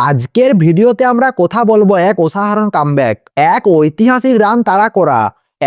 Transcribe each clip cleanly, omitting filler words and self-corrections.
আজকের ভিডিওতে আমরা কথা বলবো এক অসাধারণ কামব্যাক, এক ঐতিহাসিক রান তাড়া করা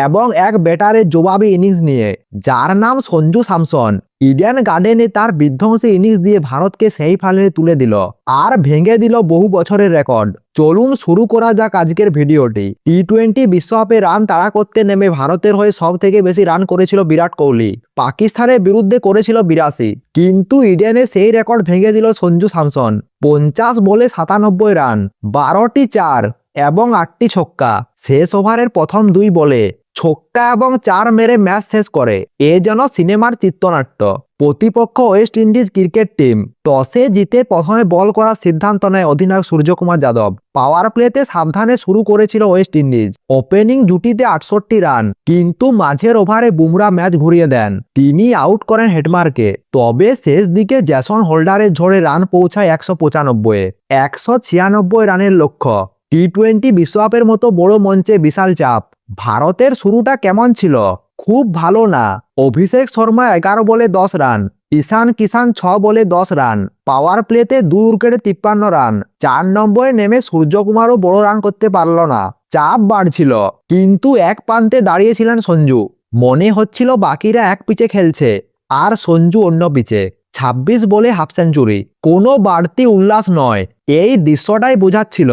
এবং এক ব্যাটারের জবাবি ইনিংস নিয়ে, যার নাম সঞ্জু স্যামসন। ইডেন গার্ডেনে তার বিধ্বংসী ইনিংস দিয়ে ভারতকে সেই ফাইনালে তুলে দিল আর ভেঙে দিল বহু বছরের রেকর্ড। চলুন শুরু করা যাক আজকের ভিডিওটি। টি-20 বিশ্বকাপে রান তাড়া করতে নেমে ভারতের হয়ে সব থেকে বেশি রান করেছিল বিরাট কোহলি, পাকিস্তানের বিরুদ্ধে করেছিল 82, কিন্তু ইডেনে সেই রেকর্ড ভেঙে দিল সঞ্জু স্যামসন। 50 বলে 97 রান, 12টি চার এবং 8টি ছক্কা। শেষ ওভারের প্রথম 2 বলে ছক্কা এবং 4 মেরে ম্যাচ শেষ করে। এ যেন সিনেমার চিত্রনাট্য। প্রতিপক্ষ ওয়েস্ট ইন্ডিজ ক্রিকেট টিম টসে জিতে প্রথমে বল করার সিদ্ধান্ত নেয় অধিনায়ক সূর্যকুমার যাদব। পাওয়ার প্লেতে সাবধানে শুরু করেছিল ওয়েস্ট ইন্ডিজ। ওপেনিং জুটিতে 68 রান, কিন্তু মাঝের ওভারে বুমরা ম্যাচ ঘুরিয়ে দেন। তিনি আউট করেন হেডমারকে। তবে শেষ দিকে জেসন হোল্ডারের ঝড়ে রান পৌঁছায় 195। 196 রানের লক্ষ্য। টি-20 বিশ্বকাপের মতো বড় মঞ্চে বিশাল চাপ। ভারতের শুরুটা কেমন ছিল? খুব ভালো না। অভিষেক শর্মা 11 বলে 10 রান, ঈশান কিষান 6 বলে 10 রান, পাওয়ার প্লেতে 2 উইকেটে 53 রান। 4 নম্বরে নেমে সূর্যকুমারও বড় রান করতে পারল না। চাপ বাড়ছিল, কিন্তু এক প্রান্তে দাঁড়িয়েছিলেন সঞ্জু। মনে হচ্ছিল বাকিরা এক পিচে খেলছে আর সঞ্জু অন্য পিচে। 26 বলে হাফ সেঞ্চুরি। কোনো বাড়তি উল্লাস নয়, এই দৃশ্যটাই বোঝাচ্ছিল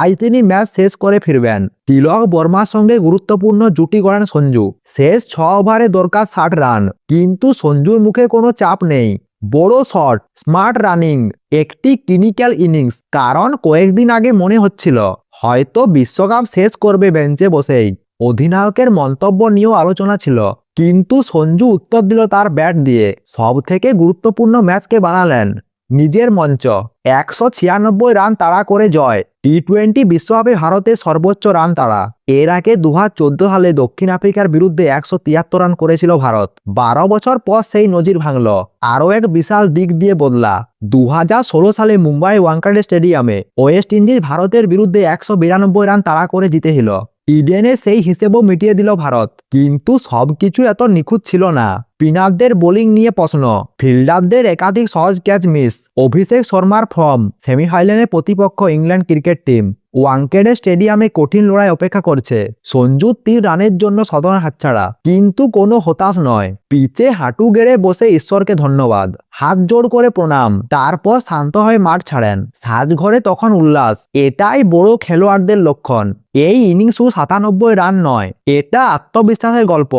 আজ তিনি ম্যাচ শেষ করে ফিরবেন। তিলক বর্মার সঙ্গে গুরুত্বপূর্ণ জুটি গড়েন সঞ্জু। শেষ 6 ওভারে দরকার 60 রান, কিন্তু সঞ্জুর মুখে কোনো চাপ নেই। বড় শট, স্মার্ট রানিং, একটি ক্লিনিক্যাল ইনিংস। কারণ কয়েকদিন আগে মনে হচ্ছিল হয়তো বিশ্বকাপ শেষ করবে বেঞ্চে বসেই। অধিনায়কের মন্তব্য নিয়েও আলোচনা ছিল, কিন্তু সঞ্জু উত্তর দিল তার ব্যাট দিয়ে। সব থেকে গুরুত্বপূর্ণ ম্যাচকে বানালেন নিজের মঞ্চ। 196 রান তাড়া করে জয়। টি-20 বিশ্বকাপে ভারতের সর্বোচ্চ রান তাড়া। এর আগে 2014 সালে দক্ষিণ আফ্রিকার বিরুদ্ধে 173 রান করেছিল ভারত। 12 বছর পর সেই নজির ভাঙল। আরও এক বিশাল দিক দিয়ে বদলা। 2016 সালে মুম্বাই ওয়াংখেড়ে স্টেডিয়ামে ওয়েস্ট ইন্ডিজ ভারতের বিরুদ্ধে 192 রান তাড়া করে জিতেছিল। ইডেনে সেই হিসেবও মিটিয়ে দিল ভারত। কিন্তু সবকিছু এত নিখুঁত ছিল না। স্পিনারদের বোলিং নিয়ে প্রশ্ন, ফিল্ডারদের একাধিক সহজ ক্যাচ মিস। অভিষেক শর্মার ফর্ম। সেমিফাইনালে প্রতিপক্ষ ইংল্যান্ড ক্রিকেট টিম ওয়াংখেড়ে স্টেডিয়ামে কঠিন লড়াই অপেক্ষা করছে। সঞ্জু 3 রানের জন্য সদর হাতছাড়া, কিন্তু কোনো হতাশ নয়। পিচে হাঁটু গেড়ে বসে ঈশ্বরকে ধন্যবাদ, হাত জোড় করে প্রণাম। তারপর শান্ত হয়ে মাঠ ছাড়েন। সাজঘরে তখন উল্লাস। এটাই বড় খেলোয়াড়দের লক্ষণ। এই ইনিংস শুধু 97 রান নয়, এটা আত্মবিশ্বাসের গল্প।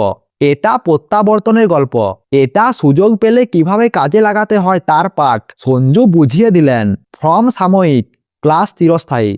এটা প্রত্যাবর্তনের গল্প। এটা সুযোগ পেলে কিভাবে কাজে লাগাতে হয় তার পাঠ। সঞ্জু বুঝিয়ে দিলেন, ফর্ম সাময়িক, ক্লাস চিরস্থায়ী।